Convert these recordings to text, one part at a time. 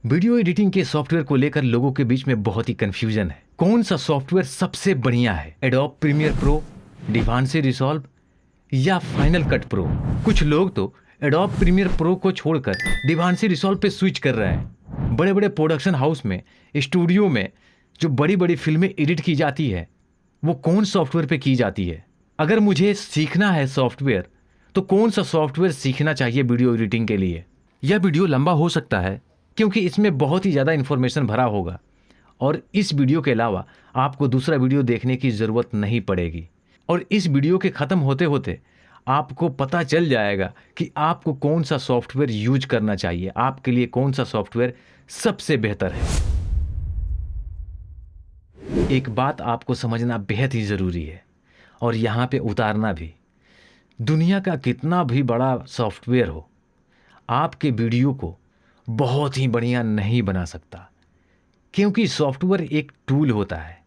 Video editing के software को लेकर लोगों के बीच में बहुत ही कंफ्यूजन है। कौन सा सॉफ्टवेयर सबसे बढ़िया है, एडोब प्रीमियर प्रो, डिवांसी रिसॉल्व या फाइनल कट प्रो? कुछ लोग तो एडोब प्रीमियर प्रो को छोड़कर डिवांसी रिसॉल्व पे स्विच कर रहे हैं। बड़े बड़े प्रोडक्शन हाउस में, स्टूडियो में जो बड़ी बड़ी फिल्में एडिट की जाती है वो कौन सॉफ्टवेयर पे की जाती है? अगर मुझे सीखना है सॉफ्टवेयर तो कौन सा सॉफ्टवेयर सीखना चाहिए वीडियो एडिटिंग के लिए? यह वीडियो लंबा हो सकता है क्योंकि इसमें बहुत ही ज़्यादा इन्फॉर्मेशन भरा होगा और इस वीडियो के अलावा आपको दूसरा वीडियो देखने की ज़रूरत नहीं पड़ेगी। और इस वीडियो के ख़त्म होते होते आपको पता चल जाएगा कि आपको कौन सा सॉफ्टवेयर यूज करना चाहिए, आपके लिए कौन सा सॉफ्टवेयर सबसे बेहतर है। एक बात आपको समझना बेहद ही ज़रूरी है और यहाँ पे उतारना भी। दुनिया का कितना भी बड़ा सॉफ्टवेयर हो, आपके वीडियो को बहुत ही बढ़िया नहीं बना सकता, क्योंकि सॉफ्टवेयर एक टूल होता है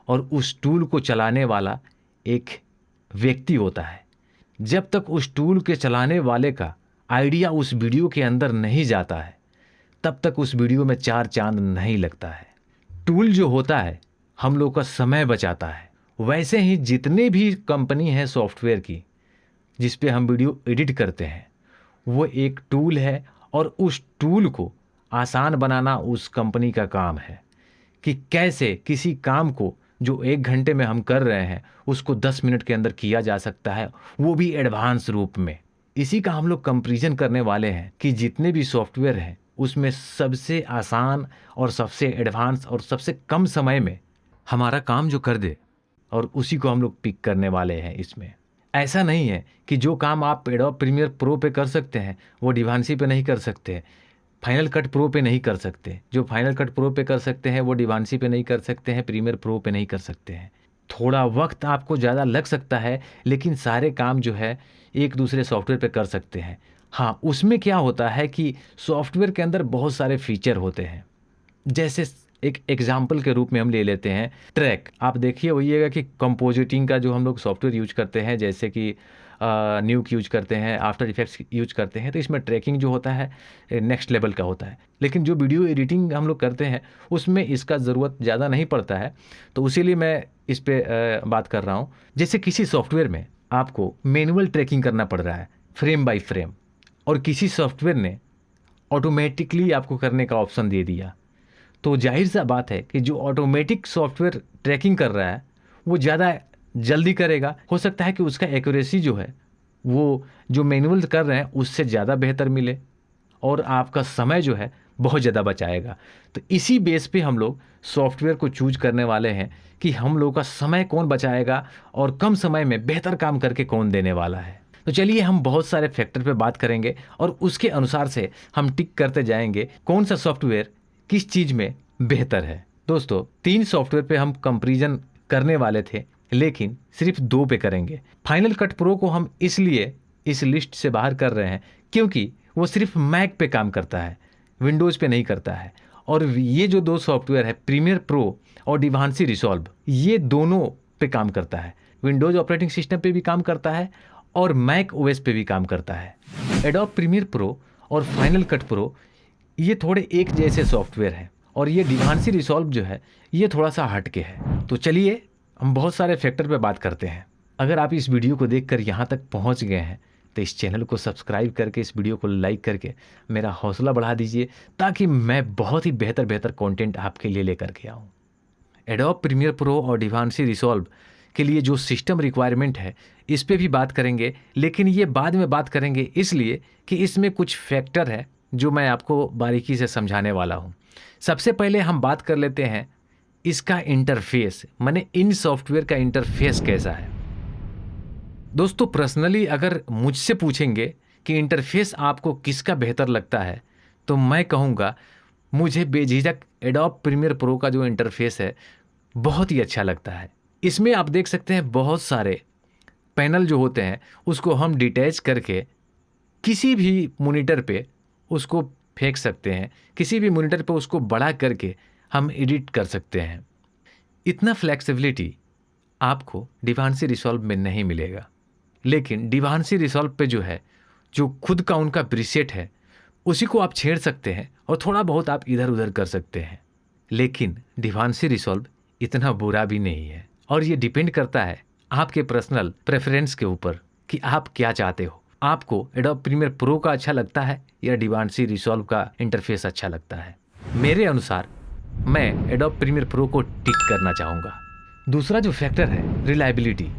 और उस टूल को चलाने वाला एक व्यक्ति होता है। जब तक उस टूल के चलाने वाले का आइडिया उस वीडियो के अंदर नहीं जाता है तब तक उस वीडियो में चार चांद नहीं लगता है। टूल जो होता है हम लोग का समय बचाता है। वैसे ही जितने भी कंपनी है सॉफ्टवेयर की जिस पे हम वीडियो एडिट करते हैं वो एक टूल है और उस टूल को आसान बनाना उस कंपनी का काम है कि कैसे किसी काम को जो 1 घंटे में हम कर रहे हैं उसको 10 मिनट के अंदर किया जा सकता है, वो भी एडवांस रूप में। इसी का हम लोग कंपैरिजन करने वाले हैं कि जितने भी सॉफ्टवेयर हैं उसमें सबसे आसान और सबसे एडवांस और सबसे कम समय में हमारा काम जो कर दे, और उसी को हम लोग पिक करने वाले हैं इसमें। ऐसा नहीं है कि जो काम आप एडोब प्रीमियर प्रो पे कर सकते हैं वो डिवांसी पे नहीं कर सकते, फाइनल कट प्रो पे नहीं कर सकते। जो फाइनल कट प्रो पे कर सकते हैं वो डिवांसी पे नहीं कर सकते हैं, प्रीमियर प्रो पे नहीं कर सकते हैं। थोड़ा वक्त आपको ज़्यादा लग सकता है लेकिन सारे काम जो है एक दूसरे सॉफ्टवेयर पे कर सकते हैं। हाँ, उसमें क्या होता है कि सॉफ्टवेयर के अंदर बहुत सारे फीचर होते हैं। जैसे एक एग्जाम्पल के रूप में हम ले लेते हैं ट्रैक। आप देखिए होइएगा कि कंपोजिटिंग का जो हम लोग सॉफ्टवेयर यूज करते हैं, जैसे कि न्यूक यूज करते हैं, आफ्टर इफेक्ट्स यूज करते हैं, तो इसमें ट्रैकिंग जो होता है नेक्स्ट लेवल का होता है। लेकिन जो वीडियो एडिटिंग हम लोग करते हैं उसमें इसका ज़रूरत ज़्यादा नहीं पड़ता है, तो इसीलिए मैं इस पर बात कर रहा हूँ। जैसे किसी सॉफ्टवेयर में आपको मैनुअल ट्रैकिंग करना पड़ रहा है फ्रेम बाय फ्रेम, और किसी सॉफ्टवेयर ने ऑटोमेटिकली आपको करने का ऑप्शन दे दिया, तो जाहिर सा बात है कि जो ऑटोमेटिक सॉफ्टवेयर ट्रैकिंग कर रहा है वो ज़्यादा जल्दी करेगा। हो सकता है कि उसका एक्यूरेसी जो है वो जो मैनुअल कर रहे हैं उससे ज़्यादा बेहतर मिले और आपका समय जो है बहुत ज़्यादा बचाएगा। तो इसी बेस पे हम लोग सॉफ्टवेयर को चूज करने वाले हैं कि हम लोग का समय कौन बचाएगा और कम समय में बेहतर काम करके कौन देने वाला है। तो चलिए हम बहुत सारे फैक्टर पे बात करेंगे और उसके अनुसार से हम टिक करते जाएंगे कौन सा सॉफ्टवेयर किस चीज़ में बेहतर है। दोस्तों 3 सॉफ्टवेयर पे हम कंपैरिजन करने वाले थे लेकिन सिर्फ 2 पे करेंगे। फाइनल कट प्रो को हम इसलिए इस लिस्ट से बाहर कर रहे हैं क्योंकि वो सिर्फ मैक पे काम करता है, विंडोज़ पे नहीं करता है। और ये जो 2 सॉफ्टवेयर है प्रीमियर प्रो और डिवांसी रिसॉल्व, ये दोनों पे काम करता है। विंडोज़ ऑपरेटिंग सिस्टम पे भी काम करता है और मैक ओएस पे भी काम करता है। एडोब प्रीमियर प्रो और फाइनल कट प्रो ये थोड़े एक जैसे सॉफ्टवेयर हैं और ये डिवांसी रिसॉल्व जो है ये थोड़ा सा हटके है। तो चलिए हम बहुत सारे फैक्टर पे बात करते हैं। अगर आप इस वीडियो को देखकर यहाँ तक पहुँच गए हैं तो इस चैनल को सब्सक्राइब करके, इस वीडियो को लाइक करके मेरा हौसला बढ़ा दीजिए ताकि मैं बहुत ही बेहतर कंटेंट आपके लिए लेकर के आऊँ। एडोब प्रीमियर प्रो और डिवांसी रिसॉल्व के लिए जो सिस्टम रिक्वायरमेंट है इस पे भी बात करेंगे, लेकिन ये बाद में बात करेंगे इसलिए कि इसमें कुछ फैक्टर है जो मैं आपको बारीकी से समझाने वाला हूँ। सबसे पहले हम बात कर लेते हैं इसका इंटरफेस, माने इन सॉफ्टवेयर का इंटरफेस कैसा है। दोस्तों पर्सनली अगर मुझसे पूछेंगे कि इंटरफेस आपको किसका बेहतर लगता है तो मैं कहूँगा मुझे बेझिझक एडोब प्रीमियर प्रो का जो इंटरफेस है बहुत ही अच्छा लगता है। इसमें आप देख सकते हैं बहुत सारे पैनल जो होते हैं उसको हम डिटैच करके किसी भी मॉनिटर पे उसको फेंक सकते हैं, किसी भी मॉनिटर पे उसको बड़ा करके हम एडिट कर सकते हैं। इतना फ्लेक्सिबिलिटी आपको डिवांसी रिसॉल्व में नहीं मिलेगा, लेकिन डिवांसी रिसॉल्व पे जो है जो खुद का उनका प्रीसेट है उसी को आप छेड़ सकते हैं और थोड़ा बहुत आप इधर उधर कर सकते हैं। लेकिन डिवांसी रिसॉल्व इतना बुरा भी नहीं है, और ये डिपेंड करता है आपके पर्सनल प्रेफरेंस के ऊपर कि आप क्या चाहते हो। आपको एडोब प्रीमियर प्रो का अच्छा लगता है या डिवांसी रिसॉल्व का इंटरफेस अच्छा लगता है? मेरे अनुसार मैं एडोब प्रीमियर प्रो को टिक करना चाहूँगा। दूसरा जो फैक्टर है रिलायबिलिटी।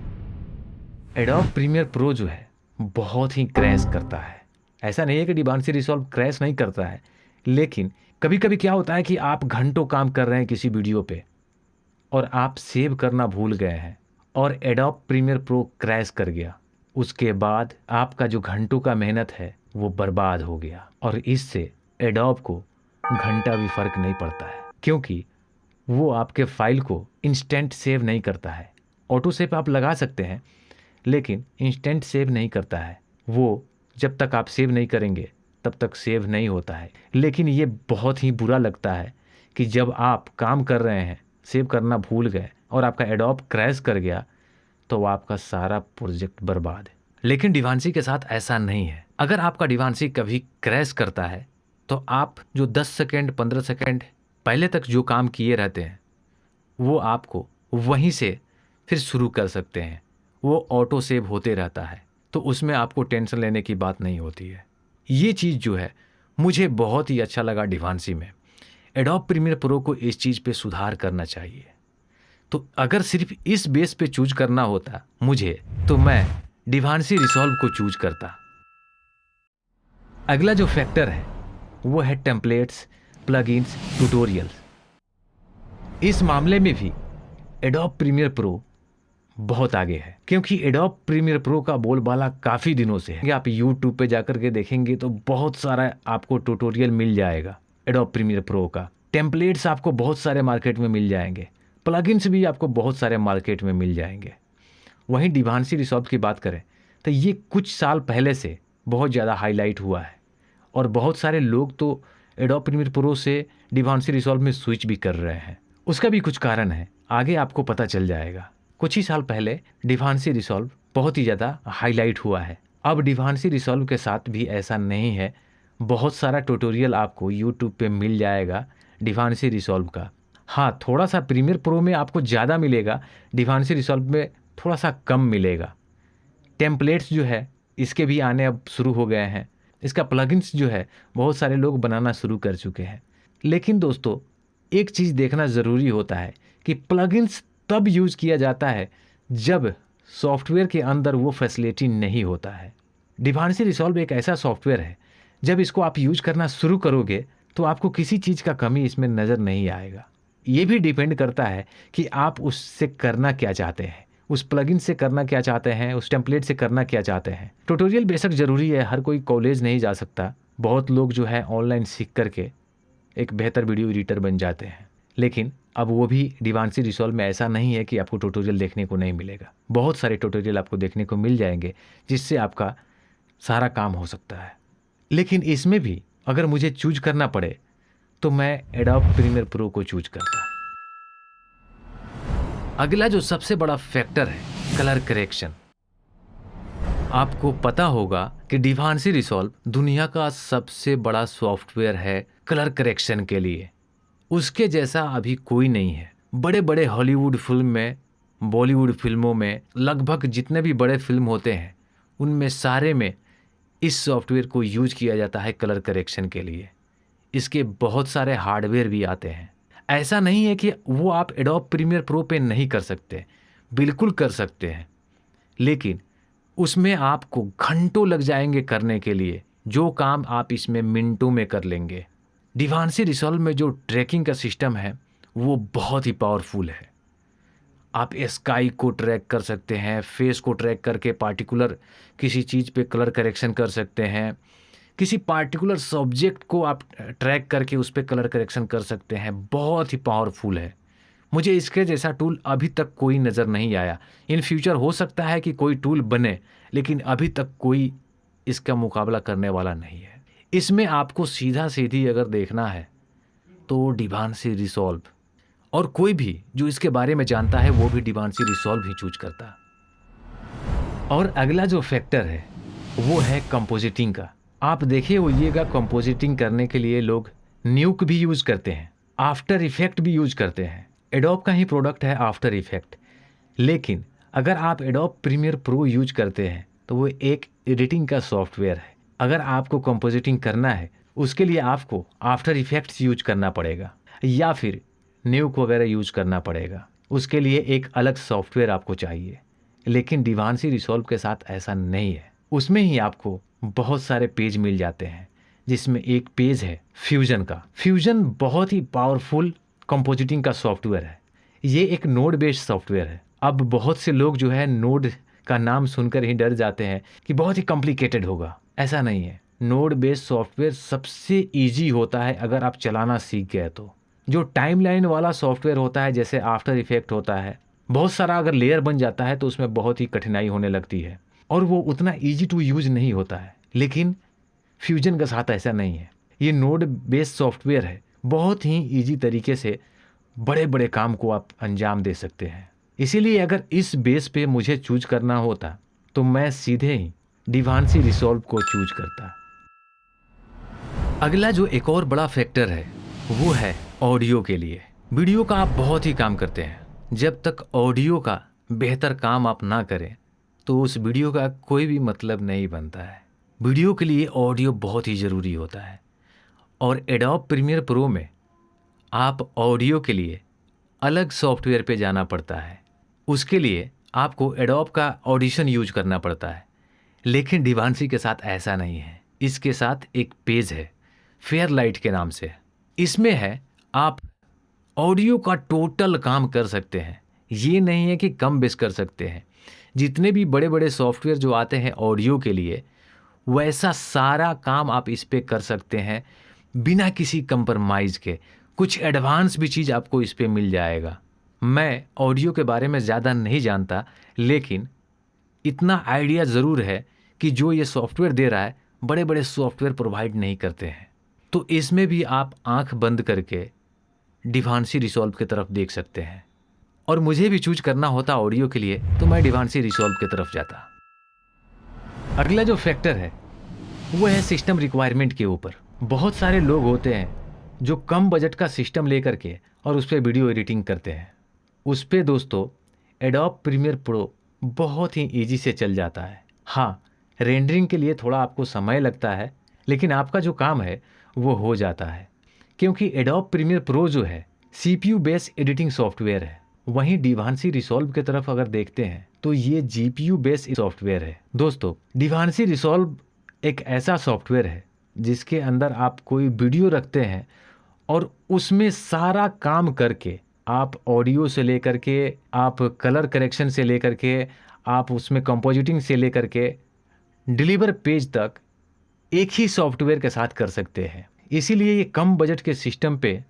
एडोब प्रीमियर प्रो जो है बहुत ही क्रैश करता है। ऐसा नहीं है कि डिवांसी रिसॉल्व क्रैश नहीं करता है, लेकिन कभी कभी क्या होता है कि आप घंटों काम कर रहे हैं किसी वीडियो पे और आप सेव करना भूल गए हैं और एडोब प्रीमियर प्रो क्रैश कर गया। उसके बाद आपका जो घंटों का मेहनत है वो बर्बाद हो गया, और इससे एडोब को घंटा भी फर्क नहीं पड़ता है, क्योंकि वो आपके फाइल को इंस्टेंट सेव नहीं करता है। ऑटो सेव आप लगा सकते हैं, लेकिन इंस्टेंट सेव नहीं करता है। वो जब तक आप सेव नहीं करेंगे तब तक सेव नहीं होता है। लेकिन ये बहुत ही बुरा लगता है कि जब आप काम कर रहे हैं, सेव करना भूल गए और आपका एडोब क्रैश कर गया, तो आपका सारा प्रोजेक्ट बर्बाद है। लेकिन डिवांसी के साथ ऐसा नहीं है। अगर आपका डिवांसी कभी क्रैश करता है तो आप जो 10 सेकेंड 15 सेकेंड पहले तक जो काम किए रहते हैं वो आपको वहीं से फिर शुरू कर सकते हैं। वो ऑटो सेव होते रहता है, तो उसमें आपको टेंशन लेने की बात नहीं होती है। ये चीज़ जो है मुझे बहुत ही अच्छा लगा डिवांसी में। एडोब प्रीमियर प्रो को इस चीज़ पे सुधार करना चाहिए। तो अगर सिर्फ इस बेस पे चूज करना होता मुझे, तो मैं डिवांसी रिसॉल्व को चूज करता। अगला जो फैक्टर है वो है टेम्पलेट्स, प्लगइन्स, ट्यूटोरियल्स। इस मामले में भी एडोब प्रीमियर प्रो बहुत आगे है, क्योंकि एडोब प्रीमियर प्रो का बोलबाला काफ़ी दिनों से है। आप यूट्यूब पे जाकर के देखेंगे तो बहुत सारा आपको ट्यूटोरियल मिल जाएगा एडोब प्रीमियर प्रो का। टेम्पलेट्स आपको बहुत सारे मार्केट में मिल जाएंगे, प्लगइन्स भी आपको बहुत सारे मार्केट में मिल जाएंगे। वहीं डिवांसी रिसॉल्व की बात करें तो ये कुछ साल पहले से बहुत ज़्यादा हाईलाइट हुआ है, और बहुत सारे लोग तो एडोब प्रीमियर प्रो से डिवांसी रिसॉल्व में स्विच भी कर रहे हैं। उसका भी कुछ कारण है, आगे आपको पता चल जाएगा। कुछ ही साल पहले डिवांसी रिसॉल्व बहुत ही ज़्यादा हाईलाइट हुआ है। अब डिवांसी रिसॉल्व के साथ भी ऐसा नहीं है। बहुत सारा ट्यूटोरियल आपको यूट्यूब पे मिल जाएगा डिवांसी रिसॉल्व का। हाँ, थोड़ा सा प्रीमियर प्रो में आपको ज़्यादा मिलेगा, डिवांसी रिसॉल्व में थोड़ा सा कम मिलेगा। टेम्पलेट्स जो है इसके भी आने अब शुरू हो गए हैं। इसका प्लगइन्स जो है बहुत सारे लोग बनाना शुरू कर चुके हैं। लेकिन दोस्तों, एक चीज़ देखना ज़रूरी होता है कि प्लगइन्स तब यूज़ किया जाता है जब सॉफ्टवेयर के अंदर वो फैसिलिटी नहीं होता है। डिवांसी रिसॉल्व एक ऐसा सॉफ्टवेयर है, जब इसको आप यूज करना शुरू करोगे तो आपको किसी चीज़ का कमी इसमें नज़र नहीं आएगा। ये भी डिपेंड करता है कि आप उससे करना क्या चाहते हैं, उस प्लगइन से करना क्या चाहते हैं, उस टेम्पलेट से करना क्या चाहते हैं। ट्यूटोरियल बेशक ज़रूरी है, हर कोई कॉलेज नहीं जा सकता। बहुत लोग जो है ऑनलाइन सीख करके एक बेहतर वीडियो एडिटर बन जाते हैं। लेकिन अब वो भी डिवांसी रिसॉल्व में ऐसा नहीं है कि आपको ट्यूटोरियल देखने को नहीं मिलेगा। बहुत सारे ट्यूटोरियल आपको देखने को मिल जाएंगे जिससे आपका सारा काम हो सकता है। लेकिन इसमें भी अगर मुझे चूज करना पड़े तो मैं एडोब प्रीमियर प्रो को चूज करता। अगला जो सबसे बड़ा फैक्टर है कलर करेक्शन। आपको पता होगा कि डिवांसी रिसॉल्व दुनिया का सबसे बड़ा सॉफ्टवेयर है कलर करेक्शन के लिए। उसके जैसा अभी कोई नहीं है। बड़े बड़े हॉलीवुड फिल्म में, बॉलीवुड फिल्मों में, लगभग जितने भी बड़े फिल्म होते हैं उनमें सारे में इस सॉफ्टवेयर को यूज किया जाता है कलर करेक्शन के लिए। इसके बहुत सारे हार्डवेयर भी आते हैं। ऐसा नहीं है कि वो आप एडोब प्रीमियर प्रो पे नहीं कर सकते, बिल्कुल कर सकते हैं, लेकिन उसमें आपको घंटों लग जाएंगे करने के लिए, जो काम आप इसमें मिनटों में कर लेंगे। डिवांसी रिसॉल्व में जो ट्रैकिंग का सिस्टम है वो बहुत ही पावरफुल है। आप स्काई को ट्रैक कर सकते हैं, फेस को ट्रैक करके पार्टिकुलर किसी चीज़ पे कलर करेक्शन कर सकते हैं, किसी पार्टिकुलर सब्जेक्ट को आप ट्रैक करके उस पर कलर करेक्शन कर सकते हैं। बहुत ही पावरफुल है। मुझे इसके जैसा टूल अभी तक कोई नज़र नहीं आया। इन फ्यूचर हो सकता है कि कोई टूल बने, लेकिन अभी तक कोई इसका मुकाबला करने वाला नहीं है। इसमें आपको सीधा सीधी अगर देखना है तो डिवांसी रिसॉल्व, और कोई भी जो इसके बारे में जानता है वो भी डिवांसी रिसॉल्व ही चूज करता। और अगला जो फैक्टर है वो है कंपोजिटिंग का। आप देखिए होइएगा, कंपोजिटिंग करने के लिए लोग न्यूक भी यूज़ करते हैं, आफ्टर इफेक्ट भी यूज करते हैं। एडोब का ही प्रोडक्ट है आफ्टर इफेक्ट। लेकिन अगर आप एडोब प्रीमियर प्रो यूज करते हैं तो वो एक एडिटिंग का सॉफ्टवेयर है। अगर आपको कंपोजिटिंग करना है उसके लिए आपको आफ्टर इफेक्ट्स यूज करना पड़ेगा या फिर न्यूक वगैरह यूज करना पड़ेगा। उसके लिए एक अलग सॉफ्टवेयर आपको चाहिए। लेकिन डिवांसी रिसॉल्व के साथ ऐसा नहीं है। उसमें ही आपको बहुत सारे पेज मिल जाते हैं, जिसमें एक पेज है फ्यूजन का। फ्यूजन बहुत ही पावरफुल कंपोजिटिंग का सॉफ्टवेयर है। ये एक नोड बेस्ड सॉफ्टवेयर है। अब बहुत से लोग जो है नोड का नाम सुनकर ही डर जाते हैं कि बहुत ही कॉम्प्लिकेटेड होगा। ऐसा नहीं है। नोड बेस्ड सॉफ्टवेयर सबसे इजी होता है अगर आप चलाना सीख गए तो। जो टाइमलाइन वाला सॉफ्टवेयर होता है जैसे आफ्टर इफेक्ट होता है, बहुत सारा अगर लेयर बन जाता है तो उसमें बहुत ही कठिनाई होने लगती है और वो उतना ईजी टू यूज नहीं होता है। लेकिन फ्यूजन का साथ ऐसा नहीं है। ये नोड बेस्ड सॉफ्टवेयर है, बहुत ही ईजी तरीके से बड़े बड़े काम को आप अंजाम दे सकते हैं। इसीलिए अगर इस बेस पे मुझे चूज करना होता तो मैं सीधे ही डिवांसी रिसॉल्व को चूज करता। अगला जो एक और बड़ा फैक्टर है वो है ऑडियो के लिए। वीडियो का आप बहुत ही काम करते हैं, जब तक ऑडियो का बेहतर काम आप ना करें तो उस वीडियो का कोई भी मतलब नहीं बनता है। वीडियो के लिए ऑडियो बहुत ही ज़रूरी होता है और एडोब प्रीमियर प्रो में आप ऑडियो के लिए अलग सॉफ्टवेयर पे जाना पड़ता है। उसके लिए आपको एडोब का ऑडिशन यूज करना पड़ता है। लेकिन डिवांसी के साथ ऐसा नहीं है। इसके साथ एक पेज है फेयरलाइट के नाम से। इसमें है आप ऑडियो का टोटल काम कर सकते हैं। ये नहीं है कि कम बेस कर सकते हैं। जितने भी बड़े बड़े सॉफ्टवेयर जो आते हैं ऑडियो के लिए, वैसा सारा काम आप इस पे कर सकते हैं बिना किसी कंप्रोमाइज़ के। कुछ एडवांस भी चीज़ आपको इस पे मिल जाएगा। मैं ऑडियो के बारे में ज़्यादा नहीं जानता, लेकिन इतना आइडिया ज़रूर है कि जो ये सॉफ्टवेयर दे रहा है बड़े बड़े सॉफ्टवेयर प्रोवाइड नहीं करते हैं। तो इसमें भी आप आंख बंद करके डिवांसी रिसॉल्व की तरफ देख सकते हैं। और मुझे भी चूज करना होता ऑडियो के लिए तो मैं डिवांसी रिसॉल्व की तरफ जाता। अगला जो फैक्टर है वो है सिस्टम रिक्वायरमेंट के ऊपर। बहुत सारे लोग होते हैं जो कम बजट का सिस्टम लेकर के और उस पर वीडियो एडिटिंग करते हैं। उस पर दोस्तों एडोब प्रीमियर प्रो बहुत ही ईजी से चल जाता है। हाँ, रेंडरिंग के लिए थोड़ा आपको समय लगता है, लेकिन आपका जो काम है वो हो जाता है, क्योंकि एडोब प्रीमियर प्रो जो है CPU बेस्ड एडिटिंग सॉफ्टवेयर है। वहीं डिवांसी रिसॉल्व की तरफ अगर देखते हैं तो ये GPU बेस्ड सॉफ्टवेयर है। दोस्तों, डिवांसी रिसॉल्व एक ऐसा सॉफ्टवेयर है जिसके अंदर आप कोई वीडियो रखते हैं और उसमें सारा काम करके आप ऑडियो से लेकर के, आप कलर करेक्शन से लेकर के, आप उसमें कंपोजिटिंग से लेकर के डिलीवर पेज तक एक ही सॉफ्टवेयर के साथ कर सकते हैं। इसीलिए ये कम बजट के सिस्टम पे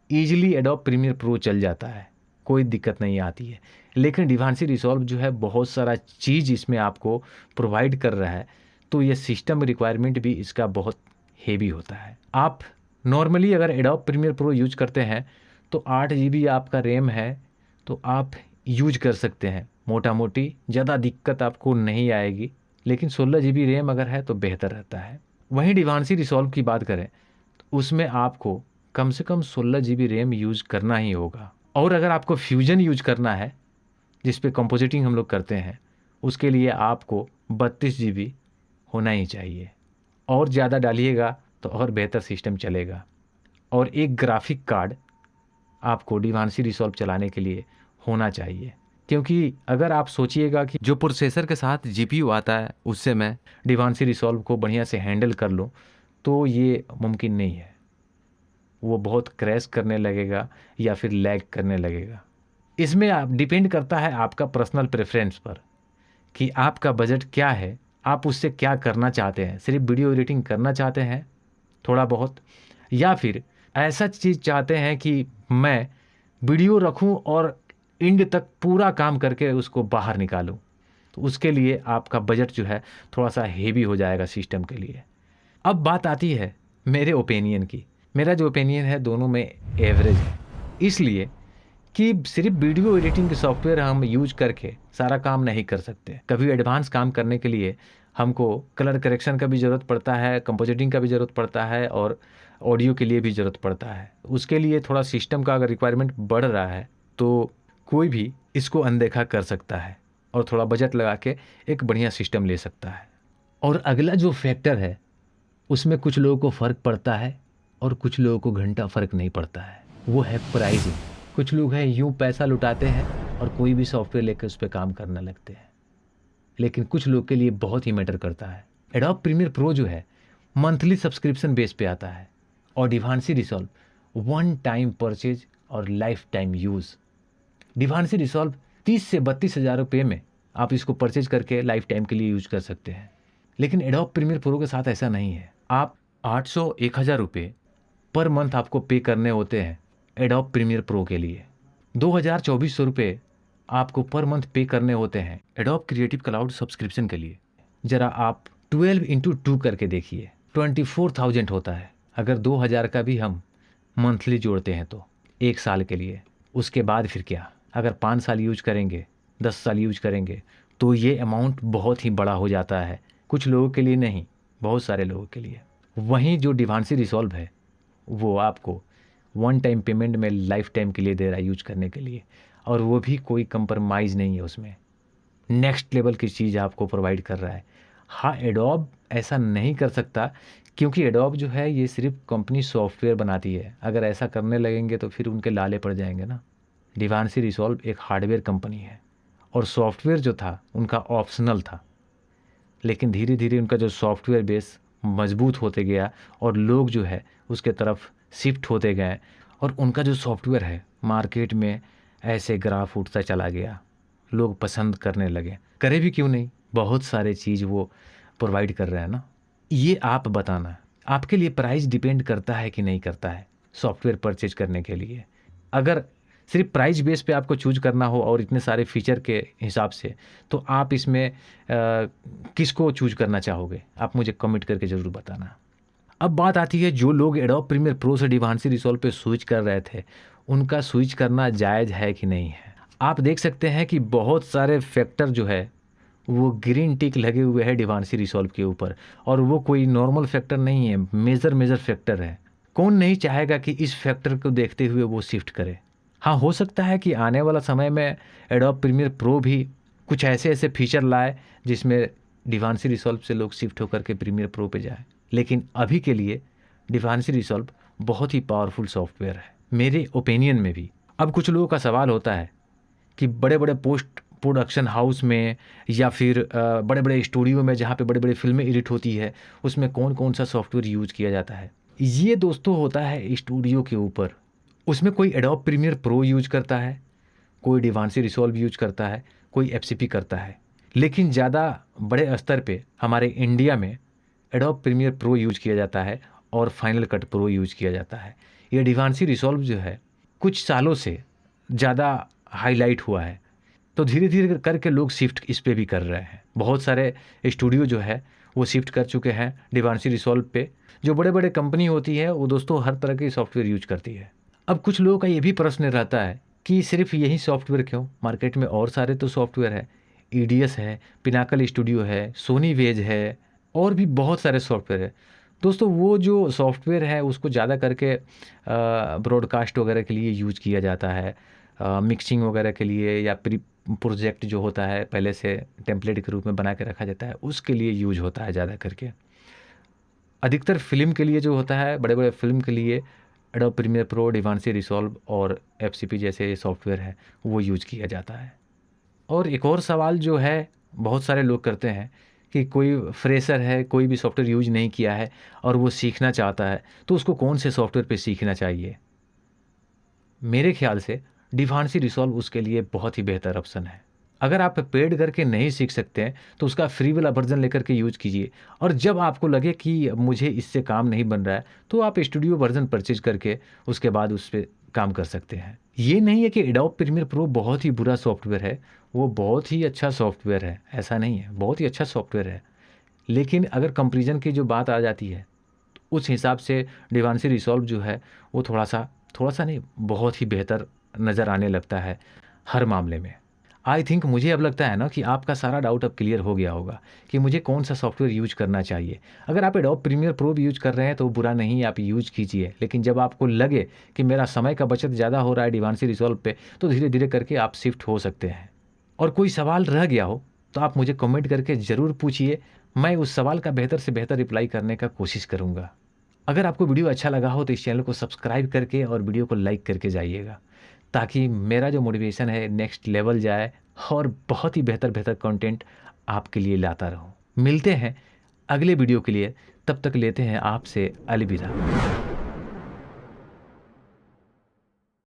ईजिली एडोब प्रीमियर प्रो चल जाता है, कोई दिक्कत नहीं आती है। लेकिन डिवांसी रिसॉल्व जो है बहुत सारा चीज़ इसमें आपको प्रोवाइड कर रहा है, तो ये सिस्टम रिक्वायरमेंट भी इसका बहुत हेवी होता है। आप नॉर्मली अगर एडोब प्रीमियर प्रो यूज करते हैं तो 8 GB आपका रैम है तो आप यूज कर सकते हैं, मोटा मोटी ज़्यादा दिक्कत आपको नहीं आएगी। लेकिन 16 GB रैम अगर है तो बेहतर रहता है। वहीं डिवांसी रिसॉल्व की बात करें तो उसमें आपको कम से कम 16 GB रैम यूज करना ही होगा। और अगर आपको फ्यूजन यूज करना है जिस पे कंपोजिटिंग हम लोग करते हैं, उसके लिए आपको 32 GB होना ही चाहिए। और ज़्यादा डालिएगा तो और बेहतर सिस्टम चलेगा। और एक ग्राफिक कार्ड आपको डिवांसी रिसॉल्व चलाने के लिए होना चाहिए, क्योंकि अगर आप सोचिएगा कि जो प्रोसेसर के साथ GPU आता है उससे मैं डिवांसी रिसॉल्व को बढ़िया से हैंडल कर लूँ, तो ये मुमकिन नहीं है। वो बहुत क्रैश करने लगेगा या फिर लैग करने लगेगा। इसमें आप डिपेंड करता है आपका पर्सनल प्रेफरेंस पर कि आपका बजट क्या है, आप उससे क्या करना चाहते हैं। सिर्फ वीडियो एडिटिंग करना चाहते हैं थोड़ा बहुत, या फिर ऐसा चीज़ चाहते हैं कि मैं वीडियो रखूं और एंड तक पूरा काम करके उसको बाहर निकालूं। तो उसके लिए आपका बजट जो है थोड़ा सा हेवी हो जाएगा सिस्टम के लिए। अब बात आती है मेरे ओपिनियन की। मेरा जो ओपिनियन है दोनों में एवरेज है, इसलिए कि सिर्फ वीडियो एडिटिंग के सॉफ्टवेयर हम यूज करके सारा काम नहीं कर सकते। कभी एडवांस काम करने के लिए हमको कलर करेक्शन का भी ज़रूरत पड़ता है, कंपोजिटिंग का भी ज़रूरत पड़ता है और ऑडियो के लिए भी ज़रूरत पड़ता है। उसके लिए थोड़ा सिस्टम का अगर रिक्वायरमेंट बढ़ रहा है तो कोई भी इसको अनदेखा कर सकता है और थोड़ा बजट लगा के एक बढ़िया सिस्टम ले सकता है। और अगला जो फैक्टर है उसमें कुछ लोगों को फ़र्क पड़ता है और कुछ लोगों को घंटा फ़र्क नहीं पड़ता है, वो है प्राइसिंग। कुछ लोग हैं यूँ पैसा लुटाते हैं और कोई भी सॉफ्टवेयर लेकर उस पर काम करने लगते हैं, लेकिन कुछ लोग के लिए बहुत ही मैटर करता है। एडोब प्रीमियर प्रो जो है मंथली सब्सक्रिप्शन बेस पे आता है और डिवांसी रिसॉल्व वन टाइम परचेज और लाइफ टाइम यूज़। डिवांसी रिसॉल्व 30 से 32 हज़ार रुपये में आप इसको परचेज करके लाइफ टाइम के लिए यूज कर सकते हैं। लेकिन एडोब प्रीमियर प्रो के साथ ऐसा नहीं है। आप 800-1000 रुपये पर मंथ आपको पे करने होते हैं एडोब प्रीमियर प्रो के लिए। 2000-2400 रुपये आपको पर मंथ पे करने होते हैं एडोब क्रिएटिव क्लाउड सब्सक्रिप्शन के लिए। ज़रा आप 12x2 करके देखिए, 24,000 होता है। अगर 2000 का भी हम मंथली जोड़ते हैं तो एक साल के लिए। उसके बाद फिर क्या, अगर 5 साल यूज करेंगे, 10 साल यूज करेंगे तो ये अमाउंट बहुत ही बड़ा हो जाता है। कुछ लोगों के लिए नहीं, बहुत सारे लोगों के लिए। वहीं जो डिवांसी रिसॉल्व है वो आपको वन टाइम पेमेंट में लाइफ टाइम के लिए दे रहा है यूज करने के लिए, और वो भी कोई कंप्रोमाइज़ नहीं है उसमें। नेक्स्ट लेवल की चीज़ आपको प्रोवाइड कर रहा है। हाँ, एडोब ऐसा नहीं कर सकता क्योंकि एडोब जो है ये सिर्फ कंपनी सॉफ्टवेयर बनाती है। अगर ऐसा करने लगेंगे तो फिर उनके लाले पड़ जाएंगे ना। डिवांसी रिसॉल्व एक हार्डवेयर कंपनी है और सॉफ्टवेयर जो था उनका ऑप्शनल था, लेकिन धीरे धीरे उनका जो सॉफ्टवेयर बेस मजबूत होते गया और लोग जो है उसके तरफ शिफ्ट होते गए और उनका जो सॉफ्टवेयर है मार्केट में ऐसे ग्राफ उठता चला गया, लोग पसंद करने लगे। करे भी क्यों नहीं, बहुत सारे चीज़ वो प्रोवाइड कर रहे हैं ना। ये आप बताना, आपके लिए प्राइस डिपेंड करता है कि नहीं करता है सॉफ्टवेयर परचेज करने के लिए। अगर सिर्फ प्राइस बेस पे आपको चूज करना हो और इतने सारे फीचर के हिसाब से, तो आप इसमें किसको चूज करना चाहोगे, आप मुझे कमेंट करके ज़रूर बताना। अब बात आती है जो लोग एडोब प्रीमियर प्रो से डिवांसी रिसॉल्व पे स्विच कर रहे थे, उनका स्विच करना जायज़ है कि नहीं है। आप देख सकते हैं कि बहुत सारे फैक्टर जो है वो ग्रीन टिक लगे हुए हैं डिवांसी रिसॉल्व के ऊपर, और वो कोई नॉर्मल फैक्टर नहीं है, मेजर फैक्टर है। कौन नहीं चाहेगा कि इस फैक्टर को देखते हुए वो शिफ्ट करे। हाँ, हो सकता है कि आने वाला समय में एडोब प्रीमियर प्रो भी कुछ ऐसे ऐसे फीचर लाए जिसमें डिवांसी रिसॉल्व से लोग शिफ्ट होकर के प्रीमियर प्रो पे जाए, लेकिन अभी के लिए डिवांसी रिसॉल्व बहुत ही पावरफुल सॉफ्टवेयर है मेरे ओपिनियन में भी। अब कुछ लोगों का सवाल होता है कि बड़े बड़े पोस्ट प्रोडक्शन हाउस में या फिर बड़े बड़े स्टूडियो में जहाँ पे बड़े बड़े फिल्में एडिट होती है उसमें कौन कौन सा सॉफ्टवेयर यूज किया जाता है। ये दोस्तों होता है स्टूडियो के ऊपर। उसमें कोई एडोब प्रीमियर प्रो यूज करता है, कोई डिवांसी रिसॉल्व यूज करता है, कोई एफसीपी करता है, लेकिन ज़्यादा बड़े स्तर पे हमारे इंडिया में एडोब प्रीमियर प्रो यूज किया जाता है और फाइनल कट प्रो यूज किया जाता है। ये डिवांसी रिसॉल्व जो है कुछ सालों से ज़्यादा हाईलाइट हुआ है, तो धीरे धीरे करके लोग शिफ्ट इस पे भी कर रहे हैं। बहुत सारे स्टूडियो जो है वो शिफ्ट कर चुके हैं डिवांसी रिसॉल्व पे। जो बड़े बड़े कंपनी होती है वो दोस्तों हर तरह की सॉफ्टवेयर यूज करती है। अब कुछ लोगों का ये भी प्रश्न रहता है कि सिर्फ यही सॉफ्टवेयर क्यों, मार्केट में और सारे तो सॉफ्टवेयर है, ईडीएस है, पिनाकल स्टूडियो है, सोनी वेज है, और भी बहुत सारे सॉफ्टवेयर है। दोस्तों वो जो सॉफ्टवेयर है उसको ज़्यादा करके ब्रॉडकास्ट वगैरह के लिए यूज किया जाता है, मिक्सिंग वगैरह के लिए, या प्रोजेक्ट जो होता है पहले से टेम्पलेट के रूप में बना के रखा जाता है उसके लिए यूज होता है ज़्यादा करके। अधिकतर फिल्म के लिए जो होता है, बड़े बड़े फिल्म के लिए एडोब प्रीमियर प्रो, डिवांसी रिसॉल्व और एफसीपी जैसे सॉफ्टवेयर है वो यूज किया जाता है। और एक और सवाल जो है बहुत सारे लोग करते हैं कि कोई फ्रेशर है, कोई भी सॉफ्टवेयर यूज नहीं किया है और वो सीखना चाहता है, तो उसको कौन से सॉफ्टवेयर पे सीखना चाहिए। मेरे ख्याल से डिवांसी रिसॉल्व उसके लिए बहुत ही बेहतर ऑप्शन है। अगर आप पेड करके नहीं सीख सकते हैं तो उसका फ्री वाला वर्जन लेकर के यूज कीजिए, और जब आपको लगे कि मुझे इससे काम नहीं बन रहा है तो आप स्टूडियो वर्जन परचेज करके उसके बाद उस पर काम कर सकते हैं। ये नहीं है कि एडोब प्रीमियर प्रो बहुत ही बुरा सॉफ्टवेयर है, वो बहुत ही अच्छा सॉफ्टवेयर है, ऐसा नहीं है, बहुत ही अच्छा सॉफ्टवेयर है। लेकिन अगर कंपैरिजन की जो बात आ जाती है उस हिसाब से डिवांसी रिसॉल्व जो है वो थोड़ा सा नहीं, बहुत ही बेहतर नज़र आने लगता है हर मामले में। आई थिंक मुझे अब लगता है ना कि आपका सारा डाउट अब क्लियर हो गया होगा कि मुझे कौन सा सॉफ्टवेयर यूज करना चाहिए। अगर आप एडोब प्रीमियर प्रो भी यूज कर रहे हैं तो बुरा नहीं, आप यूज कीजिए। लेकिन जब आपको लगे कि मेरा समय का बचत ज़्यादा हो रहा है डिवांशी रिजॉल्व पे, तो धीरे धीरे करके आप शिफ्ट हो सकते हैं। और कोई सवाल रह गया हो तो आप मुझे कमेंट करके ज़रूर पूछिए, मैं उस सवाल का बेहतर से बेहतर रिप्लाई करने का कोशिश करूँगा। अगर आपको वीडियो अच्छा लगा हो तो इस चैनल को सब्सक्राइब करके और वीडियो को लाइक करके जाइएगा, ताकि मेरा जो मोटिवेशन है नेक्स्ट लेवल जाए और बहुत ही बेहतर बेहतर कंटेंट आपके लिए लाता रहूं। मिलते हैं अगले वीडियो के लिए, तब तक लेते हैं आपसे अलविदा।